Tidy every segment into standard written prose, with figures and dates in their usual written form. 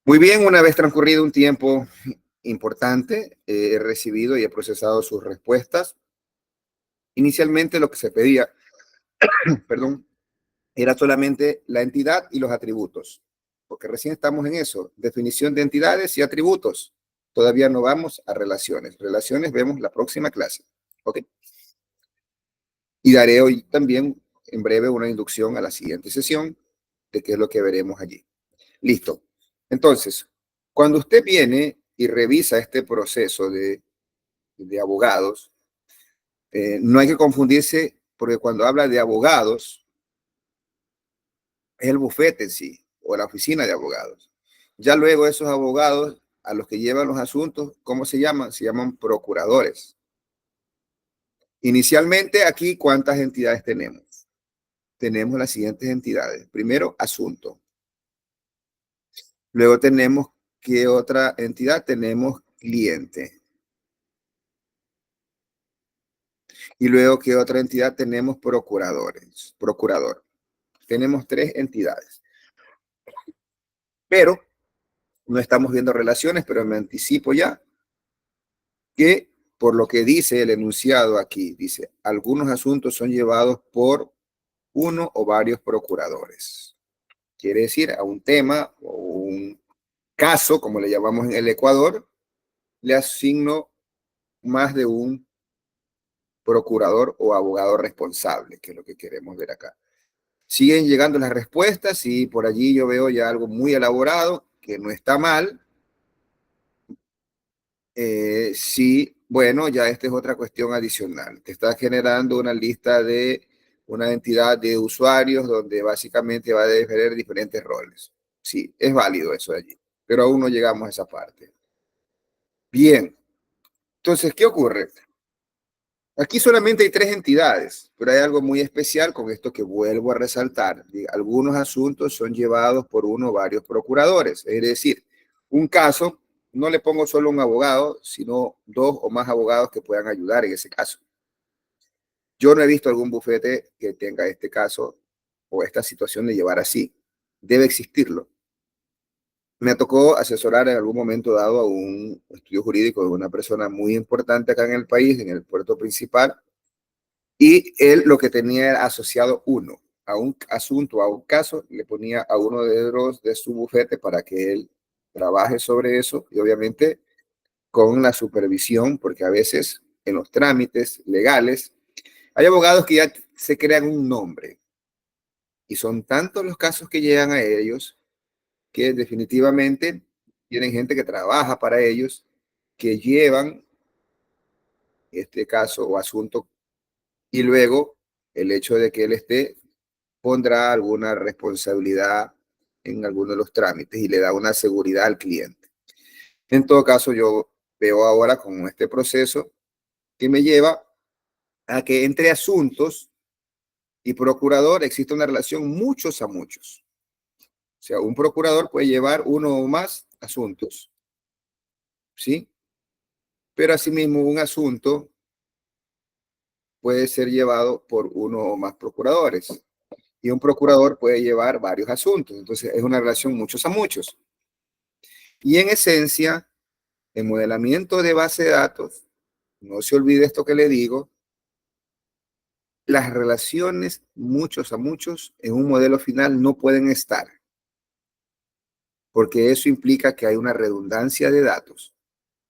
Muy bien, una vez transcurrido un tiempo importante, he recibido y he procesado sus respuestas. Inicialmente lo que se pedía, perdón, era solamente la entidad y los atributos, porque recién estamos en eso, definición de entidades y atributos. Todavía no vamos a relaciones. Relaciones vemos la próxima clase. ¿Ok? Y daré hoy también en breve una inducción a la siguiente sesión de qué es lo que veremos allí. Listo. Entonces, cuando usted viene y revisa este proceso de abogados, no hay que confundirse porque cuando habla de abogados, es el bufete en sí o la oficina de abogados. Ya luego esos abogados a los que llevan los asuntos, ¿cómo se llaman? Se llaman procuradores. Inicialmente aquí, ¿cuántas entidades tenemos? Tenemos las siguientes entidades. Primero, asunto. Luego tenemos, ¿qué otra entidad? Tenemos cliente. Y luego, ¿qué otra entidad? Tenemos procuradores. Procurador. Tenemos 3 entidades. Pero no estamos viendo relaciones, pero me anticipo ya que por lo que dice el enunciado aquí, dice, algunos asuntos son llevados por uno o varios procuradores. Quiere decir, a un tema o un caso, como le llamamos en el Ecuador, le asigno más de un procurador o abogado responsable, que es lo que queremos ver acá. Siguen llegando las respuestas y por allí yo veo ya algo muy elaborado, que no está mal. Sí, bueno, ya esta es otra cuestión adicional. Te está generando una lista de una entidad de usuarios donde básicamente va a definir diferentes roles. Sí, es válido eso de allí, pero aún no llegamos a esa parte. Bien, entonces, ¿qué ocurre? Aquí solamente hay 3 entidades, pero hay algo muy especial con esto que vuelvo a resaltar. Algunos asuntos son llevados por uno o varios procuradores, es decir, un caso, no le pongo solo un abogado, sino 2 o más abogados que puedan ayudar en ese caso. Yo no he visto algún bufete que tenga este caso o esta situación de llevar así. Debe existirlo. Me tocó asesorar en algún momento dado a un estudio jurídico de una persona muy importante acá en el país, en el puerto principal, y él lo que tenía era asociado uno a un asunto, a un caso, le ponía a uno de los de su bufete para que él trabaje sobre eso y obviamente con la supervisión, porque a veces en los trámites legales hay abogados que ya se crean un nombre y son tantos los casos que llegan a ellos que definitivamente tienen gente que trabaja para ellos, que llevan este caso o asunto y luego el hecho de que él esté pondrá alguna responsabilidad en alguno de los trámites y le da una seguridad al cliente. En todo caso, yo veo ahora con este proceso que me lleva a que entre asuntos y procurador existe una relación muchos a muchos. O sea, un procurador puede llevar uno o más asuntos, ¿sí? Pero asimismo un asunto puede ser llevado por uno o más procuradores. Y un procurador puede llevar varios asuntos. Entonces, es una relación muchos a muchos. Y en esencia, el modelamiento de base de datos, no se olvide esto que le digo, las relaciones muchos a muchos en un modelo final no pueden estar, porque eso implica que hay una redundancia de datos.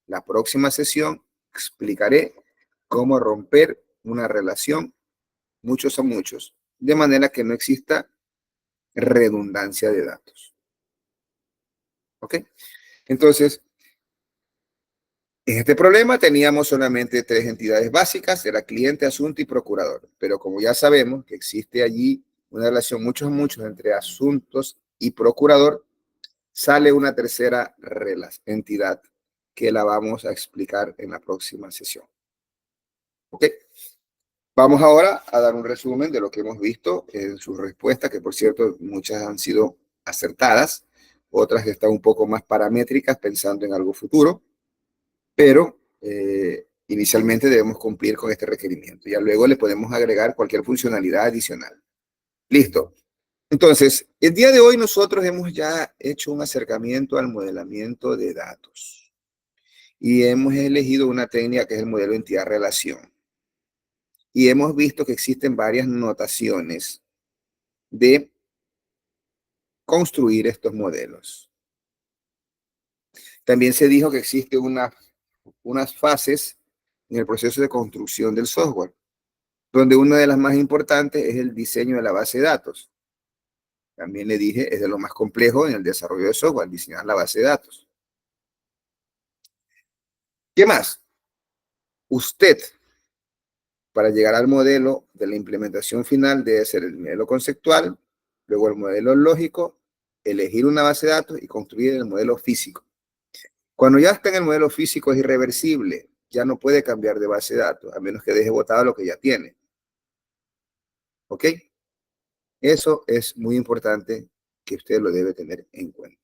La próxima sesión explicaré cómo romper una relación muchos a muchos, de manera que no exista redundancia de datos. ¿Ok? Entonces, en este problema teníamos solamente 3 entidades básicas, era cliente, asunto y procurador. Pero como ya sabemos que existe allí una relación muchos a muchos entre asuntos y procurador, sale una tercera entidad que la vamos a explicar en la próxima sesión. ¿Ok? Vamos ahora a dar un resumen de lo que hemos visto en sus respuestas, que por cierto muchas han sido acertadas, otras están un poco más paramétricas pensando en algo futuro, pero inicialmente debemos cumplir con este requerimiento. Ya luego le podemos agregar cualquier funcionalidad adicional. Listo. Entonces, el día de hoy nosotros hemos ya hecho un acercamiento al modelamiento de datos y hemos elegido una técnica que es el modelo entidad-relación. Y hemos visto que existen varias notaciones de construir estos modelos. También se dijo que existen unas fases en el proceso de construcción del software, donde una de las más importantes es el diseño de la base de datos. También le dije, es de lo más complejo en el desarrollo de software, diseñar la base de datos. ¿Qué más? Usted, para llegar al modelo de la implementación final, debe ser el modelo conceptual, luego el modelo lógico, elegir una base de datos y construir el modelo físico. Cuando ya está en el modelo físico es irreversible, ya no puede cambiar de base de datos, a menos que deje botado lo que ya tiene. ¿Ok? Eso es muy importante que usted lo debe tener en cuenta.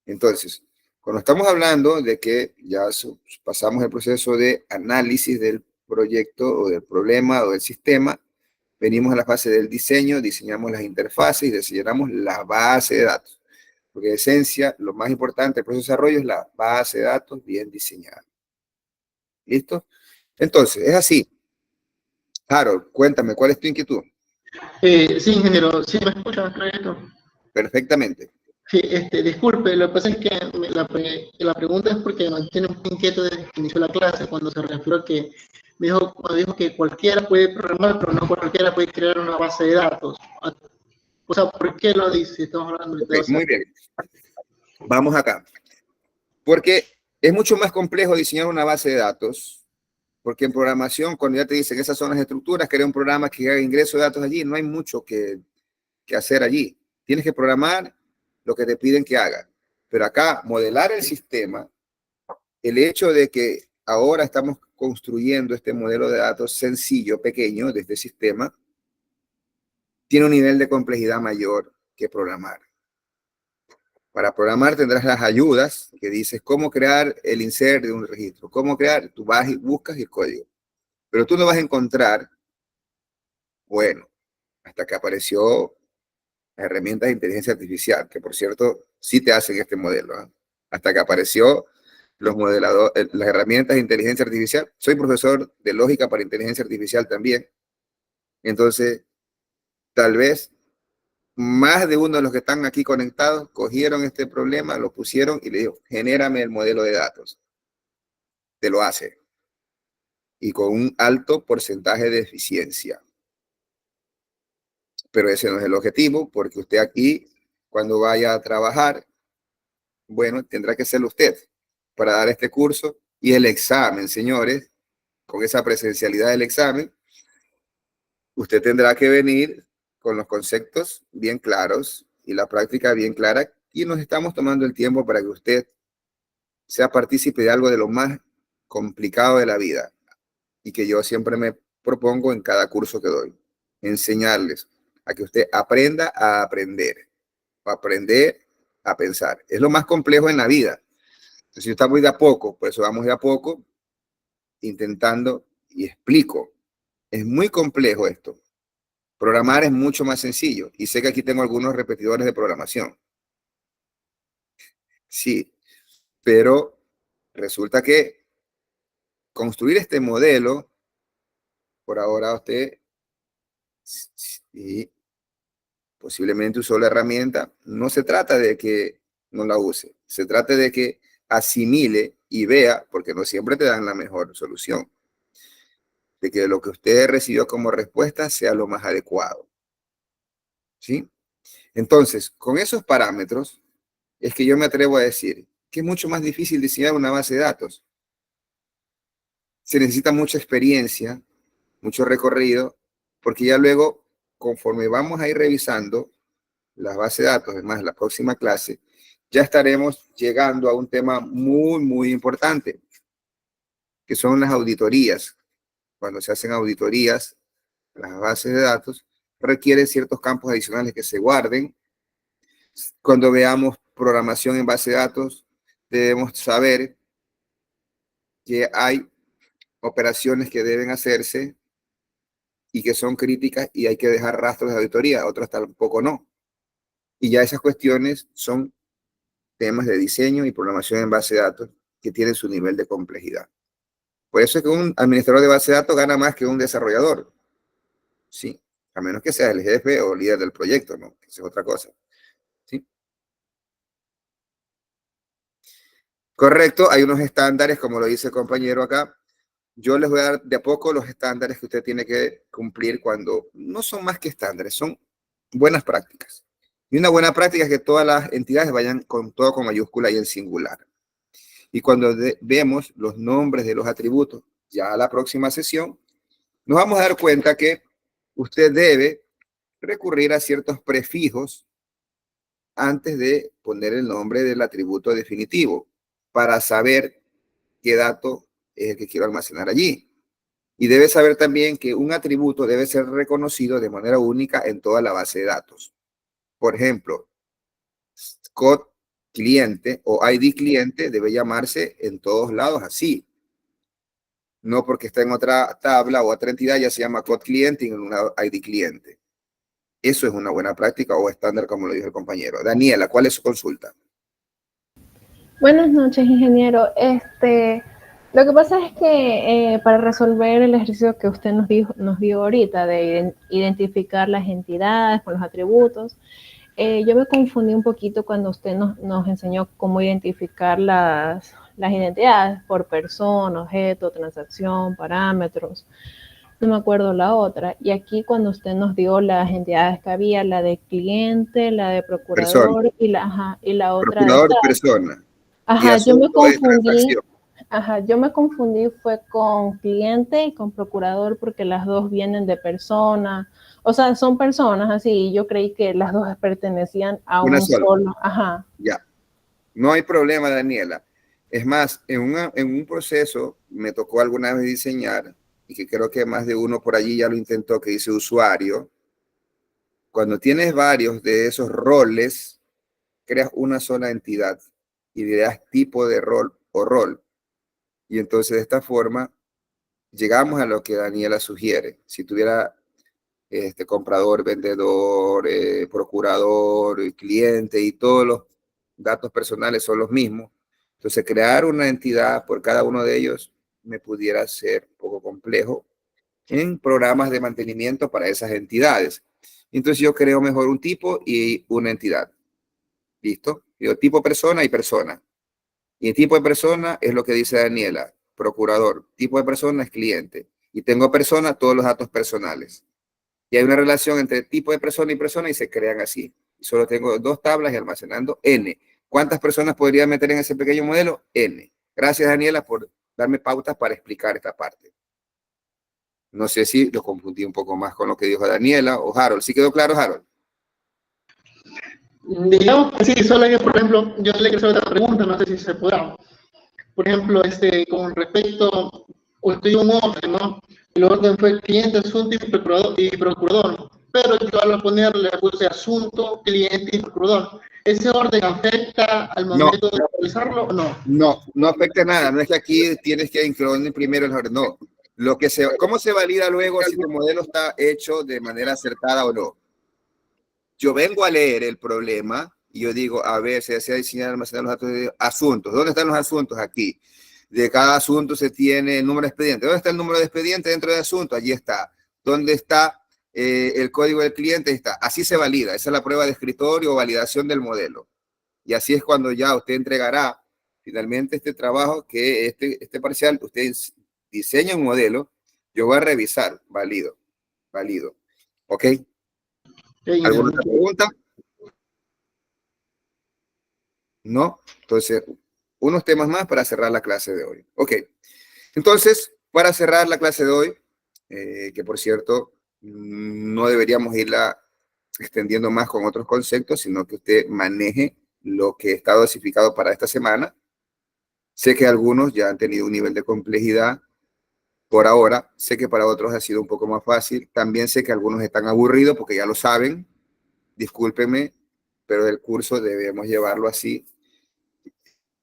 Entonces, cuando estamos hablando de que ya pasamos el proceso de análisis del proyecto o del problema o del sistema, venimos a la fase del diseño, diseñamos las interfaces y diseñamos la base de datos. Porque en esencia, lo más importante del proceso de desarrollo es la base de datos bien diseñada. ¿Listo? Entonces, es así. Harold, cuéntame, ¿cuál es tu inquietud? Sí, ingeniero, ¿sí me escucha, correcto? Perfectamente. Sí, disculpe, lo que pasa es que la pregunta es porque me mantiene un poco inquieto desde que inició la clase, cuando se refirió a que cuando dijo que cualquiera puede programar, pero no cualquiera puede crear una base de datos. O sea, ¿por qué lo dice? Estamos hablando de Okay, base de muy datos. bien. Vamos acá. Porque es mucho más complejo diseñar una base de datos, porque en programación, cuando ya te dicen esas son las estructuras, crea un programa que haga ingreso de datos allí, no hay mucho que hacer allí. Tienes que programar lo que te piden que haga. Pero acá, modelar el sistema, el hecho de que ahora estamos construyendo este modelo de datos sencillo, pequeño, de este sistema, tiene un nivel de complejidad mayor que programar. Para programar tendrás las ayudas que dices cómo crear el insert de un registro, cómo crear, tú vas y buscas el código. Pero tú no vas a encontrar, bueno, hasta que apareció herramientas de inteligencia artificial, que por cierto sí te hacen este modelo, ¿eh? Hasta que apareció los modeladores, las herramientas de inteligencia artificial. Soy profesor de lógica para inteligencia artificial también. Entonces, tal vez más de uno de los que están aquí conectados cogieron este problema, lo pusieron y le dijo, genérame el modelo de datos. Te lo hace. Y con un alto porcentaje de eficiencia. Pero ese no es el objetivo, porque usted aquí, cuando vaya a trabajar, bueno, tendrá que ser usted para dar este curso y el examen, señores, con esa presencialidad del examen, usted tendrá que venir con los conceptos bien claros y la práctica bien clara y nos estamos tomando el tiempo para que usted sea partícipe de algo de lo más complicado de la vida y que yo siempre me propongo en cada curso que doy, enseñarles a que usted aprenda a aprender, a aprender a pensar. Es lo más complejo en la vida. Entonces, si estamos de a poco, por eso vamos de a poco, intentando y explico. Es muy complejo esto. Programar es mucho más sencillo. Y sé que aquí tengo algunos repetidores de programación. Sí, pero resulta que construir este modelo, por ahora usted, y posiblemente usó la herramienta, no se trata de que no la use, se trata de que asimile y vea, porque no siempre te dan la mejor solución, de que lo que usted recibió como respuesta sea lo más adecuado. ¿Sí? Entonces, con esos parámetros, es que yo me atrevo a decir que es mucho más difícil diseñar una base de datos. Se necesita mucha experiencia, mucho recorrido, porque ya luego, conforme vamos a ir revisando las bases de datos, además en la próxima clase, ya estaremos llegando a un tema muy, muy importante, que son las auditorías. Cuando se hacen auditorías, las bases de datos requieren ciertos campos adicionales que se guarden. Cuando veamos programación en base de datos, debemos saber que hay operaciones que deben hacerse y que son críticas y hay que dejar rastros de auditoría, otras tampoco no. Y ya esas cuestiones son temas de diseño y programación en base de datos que tienen su nivel de complejidad. Por eso es que un administrador de base de datos gana más que un desarrollador. Sí, a menos que sea el jefe o líder del proyecto, ¿no? Esa es otra cosa. ¿Sí? Correcto, hay unos estándares, como lo dice el compañero acá. Yo les voy a dar de a poco los estándares que usted tiene que cumplir cuando no son más que estándares, son buenas prácticas. Y una buena práctica es que todas las entidades vayan con todo con mayúscula y en singular. Y cuando vemos los nombres de los atributos, ya a la próxima sesión, nos vamos a dar cuenta que usted debe recurrir a ciertos prefijos antes de poner el nombre del atributo definitivo para saber qué dato es el que quiero almacenar allí. Y debe saber también que un atributo debe ser reconocido de manera única en toda la base de datos. Por ejemplo, code cliente o ID cliente debe llamarse en todos lados así. No porque está en otra tabla o otra entidad ya se llama code cliente y en una ID cliente. Eso es una buena práctica o estándar, como lo dijo el compañero. Daniela, ¿cuál es su consulta? Buenas noches, ingeniero. Lo que pasa es que para resolver el ejercicio que usted nos dio ahorita de identificar las entidades con los atributos, yo me confundí un poquito cuando usted nos enseñó cómo identificar las identidades por persona, objeto, transacción, parámetros. No me acuerdo la otra. Y aquí cuando usted nos dio las entidades que había, la de cliente, la de Persona. procurador y la otra de Procurador, persona. Y Ajá, yo me asunto de confundí. transacción. Ajá, yo me confundí fue con cliente y con procurador porque las dos vienen de persona, o sea, son personas así, y yo creí que las dos pertenecían a Una un sola. solo, ajá. Ya. No hay problema, Daniela. Es más, en un proceso me tocó alguna vez diseñar, y que creo que más de uno por allí ya lo intentó, que dice usuario. Cuando tienes varios de esos roles, creas una sola entidad y le das tipo de rol o rol. Y entonces de esta forma llegamos a lo que Daniela sugiere. Si tuviera comprador, vendedor, procurador, cliente y todos los datos personales son los mismos. Entonces, crear una entidad por cada uno de ellos me pudiera ser un poco complejo en programas de mantenimiento para esas entidades. Entonces, yo creo mejor un tipo y una entidad. ¿Listo? Yo tipo persona y persona. Y el tipo de persona es lo que dice Daniela, procurador. Tipo de persona es cliente. Y tengo persona, todos los datos personales. Y hay una relación entre tipo de persona y se crean así. Solo tengo dos tablas y almacenando N. ¿Cuántas personas podría meter en ese pequeño modelo? N. Gracias, Daniela, por darme pautas para explicar esta parte. No sé si lo confundí un poco más con lo que dijo Daniela o Harold. ¿Sí quedó claro, Harold? Digamos que sí, solo que, por ejemplo, yo le quiero hacer otra pregunta, no sé si se podrá. Por ejemplo, con respecto, usted dio un orden, ¿no? El orden fue cliente, asunto y procurador. Pero yo al poner le puse asunto, cliente y procurador. ¿Ese orden afecta al No, momento de realizarlo o no? no afecta nada. No es que aquí tienes que incluir primero el orden. No. ¿Cómo se valida luego si tu modelo está hecho de manera acertada o no? Yo vengo a leer el problema y yo digo, a ver, se desea diseñar almacenar los datos de asuntos. ¿Dónde están los asuntos? Aquí. De cada asunto se tiene el número de expediente. ¿Dónde está el número de expediente dentro de asunto? Allí está. ¿Dónde está el código del cliente? Ahí está. Así se valida. Esa es la prueba de escritorio o validación del modelo. Y así es cuando ya usted entregará finalmente este trabajo, que este parcial, usted diseña un modelo, yo voy a revisar, válido. ¿Ok? ¿Alguna otra pregunta? ¿No? Entonces, unos temas más para cerrar la clase de hoy. Ok, entonces, para cerrar la clase de hoy, que por cierto, no deberíamos irla extendiendo más con otros conceptos, sino que usted maneje lo que está dosificado para esta semana. Sé que algunos ya han tenido un nivel de complejidad por ahora, sé que para otros ha sido un poco más fácil. También sé que algunos están aburridos porque ya lo saben. Discúlpeme, pero el curso debemos llevarlo así.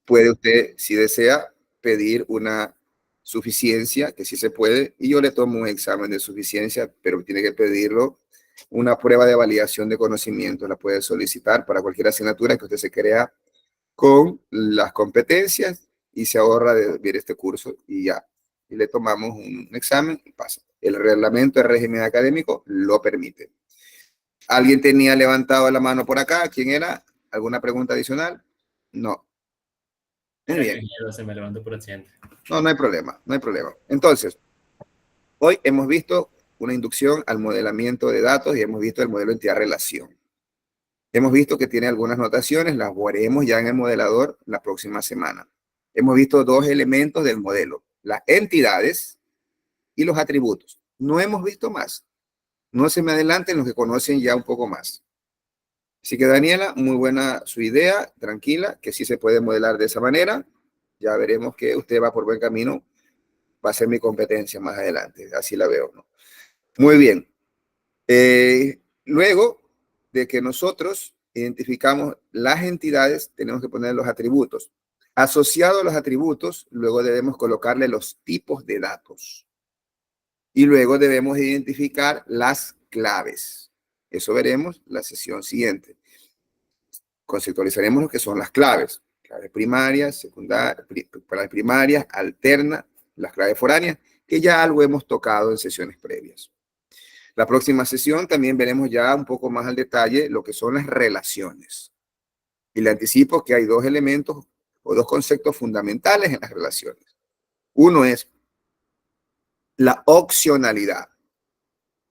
Puede usted, si desea, pedir una suficiencia, que sí se puede, y yo le tomo un examen de suficiencia, pero tiene que pedirlo. Una prueba de validación de conocimiento la puede solicitar para cualquier asignatura que usted se crea con las competencias y se ahorra de ver este curso y ya. Y le tomamos un examen y pasa. El reglamento de régimen académico lo permite. ¿Alguien tenía levantado la mano por acá? ¿Quién era? ¿Alguna pregunta adicional? No. Muy bien. Se me levantó por accidente. No, no hay problema, no hay problema. Entonces, hoy hemos visto una inducción al modelamiento de datos y hemos visto el modelo entidad-relación. Hemos visto que tiene algunas notaciones, las veremos ya en el modelador la próxima semana. Hemos visto dos elementos del modelo, las entidades y los atributos. No hemos visto más. No se me adelanten los que conocen ya un poco más. Así que Daniela, muy buena su idea, tranquila, que sí se puede modelar de esa manera. Ya veremos que usted va por buen camino. Va a ser mi competencia más adelante, así la veo, ¿no? Muy bien. Luego de que nosotros identificamos las entidades, tenemos que poner los atributos. Asociado a los atributos, luego debemos colocarle los tipos de datos. Y luego debemos identificar las claves. Eso veremos la sesión siguiente. Conceptualizaremos lo que son las claves. Claves primarias, secundarias, claves primarias, alternas, las claves foráneas, que ya algo hemos tocado en sesiones previas. La próxima sesión también veremos ya un poco más al detalle lo que son las relaciones. Y le anticipo que hay dos elementos o dos conceptos fundamentales en las relaciones. Uno es la opcionalidad,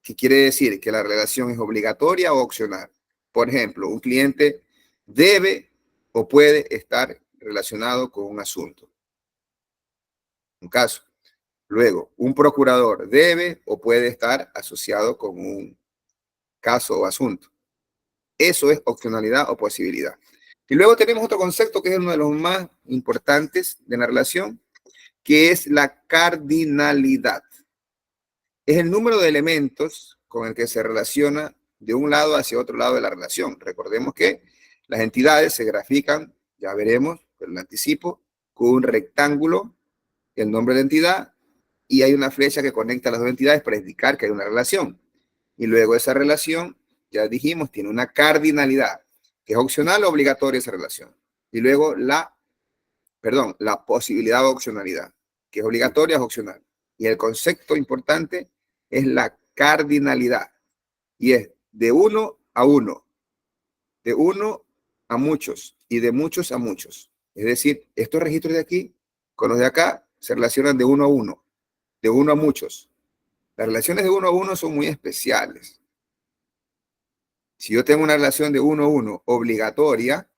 que quiere decir que la relación es obligatoria o opcional. Por ejemplo, un cliente debe o puede estar relacionado con un asunto. Un caso. Luego, un procurador debe o puede estar asociado con un caso o asunto. Eso es opcionalidad o posibilidad. Y luego tenemos otro concepto que es uno de los más importantes de la relación, que es la cardinalidad. Es el número de elementos con el que se relaciona de un lado hacia otro lado de la relación. Recordemos que las entidades se grafican, ya veremos, pero lo anticipo, con un rectángulo, el nombre de la entidad, y hay una flecha que conecta las dos entidades para indicar que hay una relación. Y luego esa relación, ya dijimos, tiene una cardinalidad, que es opcional o obligatoria esa relación. Y luego la posibilidad o opcionalidad, que es obligatoria o opcional. Y el concepto importante es la cardinalidad. Y es de uno a uno, de uno a muchos y de muchos a muchos. Es decir, estos registros de aquí con los de acá se relacionan de uno a uno, de uno a muchos. Las relaciones de uno a uno son muy especiales. Si yo tengo una relación de uno a uno obligatoria,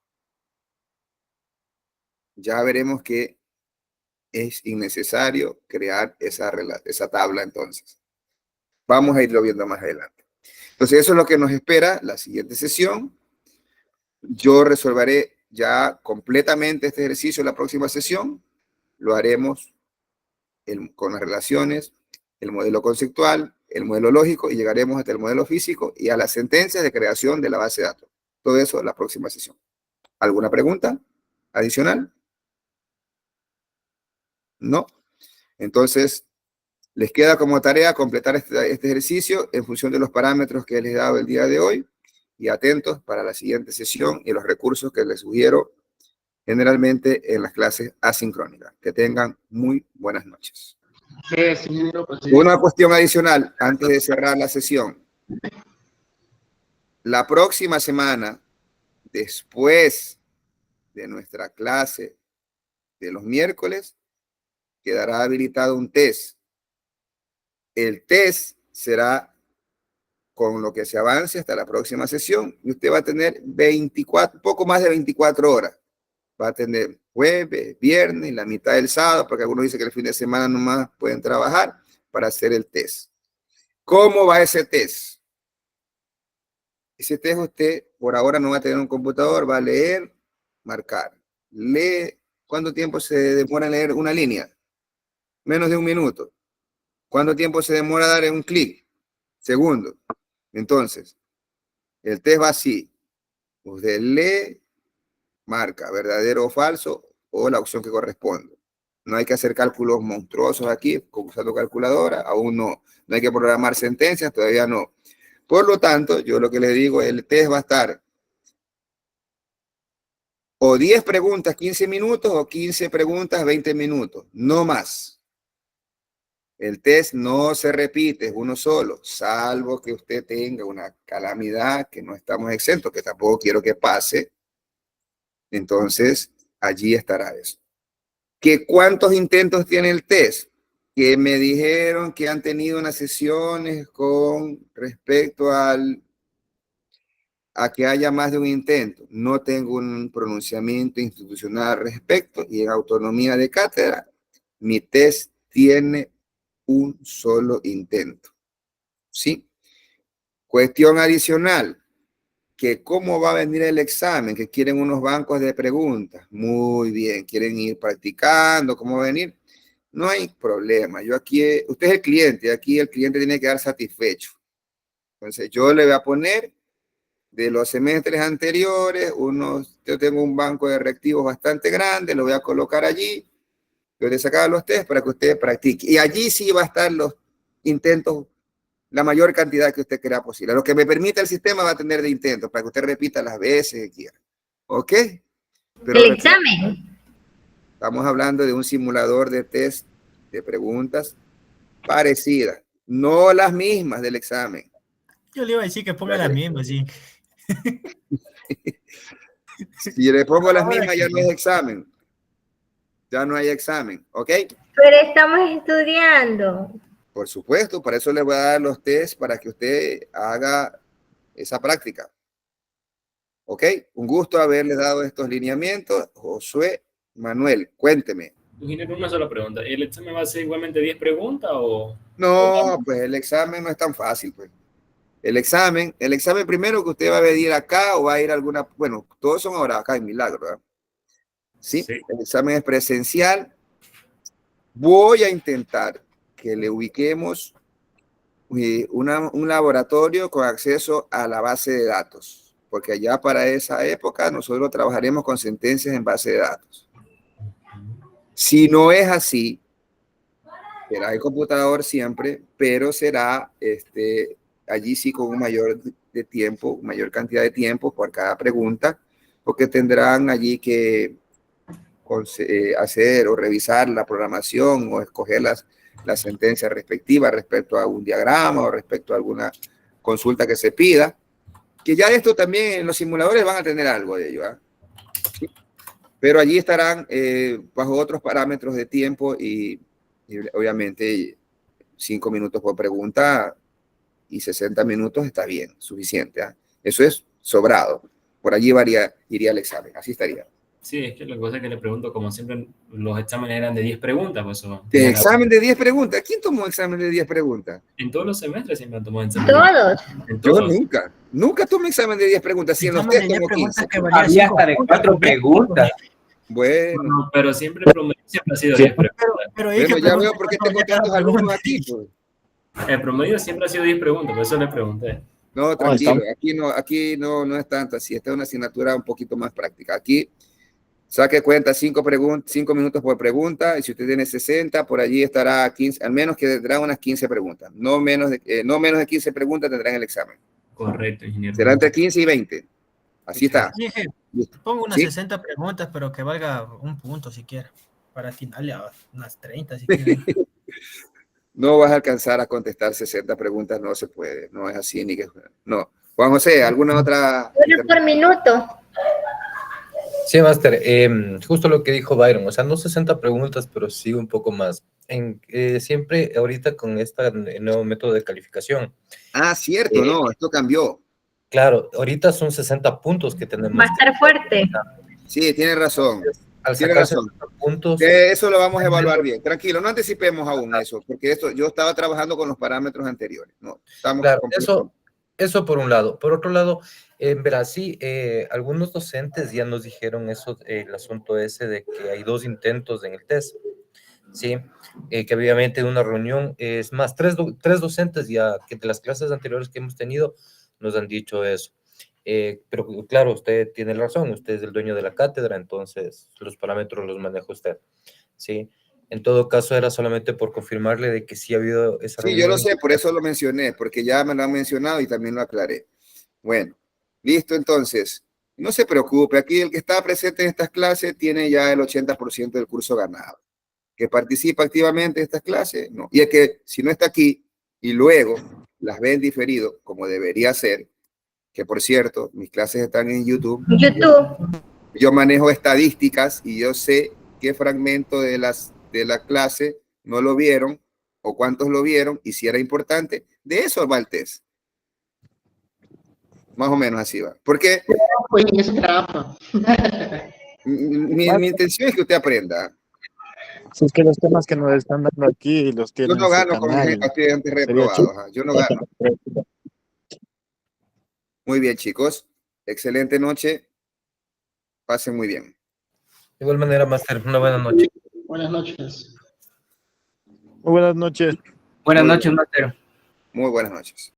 ya veremos que es innecesario crear esa tabla entonces. Vamos a irlo viendo más adelante. Entonces eso es lo que nos espera la siguiente sesión. Yo resolveré ya completamente este ejercicio en la próxima sesión. Lo haremos con las relaciones, el modelo conceptual, el modelo lógico y llegaremos hasta el modelo físico y a las sentencias de creación de la base de datos. Todo eso en la próxima sesión. ¿Alguna pregunta adicional? No. Entonces, les queda como tarea completar este ejercicio en función de los parámetros que les he dado el día de hoy y atentos para la siguiente sesión y los recursos que les sugiero generalmente en las clases asincrónicas. Que tengan muy buenas noches. Una cuestión adicional antes de cerrar la sesión. La próxima semana, después de nuestra clase de los miércoles, quedará habilitado un test. El test será con lo que se avance hasta la próxima sesión y usted va a tener poco más de 24 horas. Va a tener jueves, viernes, la mitad del sábado, porque algunos dicen que el fin de semana nomás pueden trabajar para hacer el test. ¿Cómo va ese test? Ese test usted por ahora no va a tener un computador, va a leer, marcar. Lee, ¿cuánto tiempo se demora en leer una línea? Menos de un minuto. ¿Cuánto tiempo se demora dar en un clic? Segundos. Entonces, el test va así. Usted lee, marca verdadero o falso o la opción que corresponde. No hay que hacer cálculos monstruosos aquí, usando calculadora, aún no. No hay que programar sentencias, todavía no. Por lo tanto, yo lo que les digo, el test va a estar o 10 preguntas, 15 minutos, o 15 preguntas, 20 minutos, no más. El test no se repite, es uno solo, salvo que usted tenga una calamidad que no estamos exentos, que tampoco quiero que pase. Entonces, allí estará eso. ¿Que cuántos intentos tiene el test? Que me dijeron que han tenido unas sesiones con respecto a que haya más de un intento. No tengo un pronunciamiento institucional al respecto y en autonomía de cátedra, mi test tiene un solo intento. ¿Sí? Cuestión adicional, que cómo va a venir el examen, que quieren unos bancos de preguntas. Muy bien, quieren ir practicando, cómo va a venir. No hay problema. Yo aquí, usted es el cliente, aquí el cliente tiene que quedar satisfecho. Entonces yo le voy a poner de los semestres anteriores, yo tengo un banco de reactivos bastante grande, lo voy a colocar allí, yo le sacaba los test para que usted practique. Y allí sí va a estar los intentos, la mayor cantidad que usted crea posible. Lo que me permita el sistema va a tener de intentos para que usted repita las veces que quiera. ¿Ok? Pero el examen. Estamos hablando de un simulador de test de preguntas parecidas, no las mismas del examen. Yo le iba a decir que ponga las mismas, sí. Si le pongo las mismas, ya no es examen. Ya no hay examen, ¿ok? Pero estamos estudiando. Por supuesto, para eso le voy a dar los test para que usted haga esa práctica. ¿Ok? Un gusto haberle dado estos lineamientos. Josué Manuel, cuénteme. Ingeniero, una sola pregunta. ¿El examen va a ser igualmente 10 preguntas o...? No, pues el examen no es tan fácil, pues. El examen primero que usted va a venir acá o va a ir a alguna, bueno, todos son ahora acá en Milagro, ¿verdad? Sí, sí. El examen es presencial. Voy a intentar que le ubiquemos un laboratorio con acceso a la base de datos, porque allá para esa época nosotros trabajaremos con sentencias en base de datos. Si no es así, será el computador siempre, pero será allí sí con un mayor de tiempo, mayor cantidad de tiempo por cada pregunta, porque tendrán allí que hacer o revisar la programación o escoger la sentencia respectiva respecto a un diagrama o respecto a alguna consulta que se pida, que ya esto también en los simuladores van a tener algo de ello, ¿eh? ¿Sí? Pero allí estarán bajo otros parámetros de tiempo y obviamente 5 minutos por pregunta y 60 minutos está bien, suficiente, ¿eh? Eso es sobrado. Por allí iría el examen, así estaría. Sí, es que lo que pasa es que le pregunto, como siempre los exámenes eran de 10 preguntas, pues eso... ¿De examen de 10 preguntas? ¿Quién tomó examen de 10 preguntas? En todos los semestres siempre han tomado examen. Todos. Yo nunca tomé examen de 10 preguntas. Si en los test tomo 15. Había hasta de 4 preguntas. Bueno. No, pero siempre el promedio siempre ha sido 10 preguntas. Pero bueno, ya veo por qué tengo tantos alumnos aquí, pues. El promedio siempre ha sido 10 preguntas, por eso le pregunté. No, tranquilo, aquí no es tanto así. Esta es una asignatura un poquito más práctica. Aquí saque cuenta 5 minutos por pregunta, y si usted tiene 60, por allí estará 15, al menos que tendrá unas 15 preguntas. No menos de 15 preguntas tendrán el examen. Correcto, ingeniero. Será entre 15 y 20. Así está. Pongo unas 60 preguntas, pero que valga un punto siquiera, para atinarle a unas 30 si quieren. No vas a alcanzar a contestar 60 preguntas, no se puede, no es así ni que... No. Juan José, ¿alguna otra? Una por minuto. Sí, Máster, justo lo que dijo Byron, o sea, no 60 preguntas, pero sí un poco más. Siempre ahorita con este nuevo método de calificación. Ah, cierto, no, esto cambió. Claro, ahorita son 60 puntos que tenemos. Va a estar fuerte. Sí, tiene razón. Al tiene razón. Puntos, eso lo vamos a evaluar bien. Tranquilo, no anticipemos aún eso, porque yo estaba trabajando con los parámetros anteriores. No, estamos claro, eso por un lado. Por otro lado, verá, sí, algunos docentes ya nos dijeron eso, el asunto ese de que hay 2 intentos en el test, ¿sí? Que obviamente en una reunión, es más, tres docentes ya que de las clases anteriores que hemos tenido nos han dicho eso. Pero claro, usted tiene razón, usted es el dueño de la cátedra, entonces los parámetros los maneja usted, ¿sí? En todo caso, era solamente por confirmarle de que sí ha habido esa Sí, yo lo reunión. sé, por eso lo mencioné, porque ya me lo han mencionado y también lo aclaré. Bueno, listo entonces. No se preocupe, aquí el que está presente en estas clases tiene ya el 80% del curso ganado. Que participa activamente en estas clases, no. Y es que si no está aquí y luego las ve en diferido, como debería ser, que por cierto, mis clases están en YouTube. YouTube. Yo manejo estadísticas y yo sé qué fragmento de la clase no lo vieron o cuántos lo vieron y si era importante. De eso va el test. Más o menos así va. Porque Pues en esa trampa. mi intención es que usted aprenda. Si es que los temas que nos están dando aquí, los que Yo en no nuestro gano con canal, estudiantes sería reprobados. chido. Yo no gano. Muy bien, chicos. Excelente noche. Pasen muy bien. De igual manera, Master, una buena noche. Buenas noches. Muy buenas noches. Buenas Muy noches, bien. Mateo. Muy buenas noches.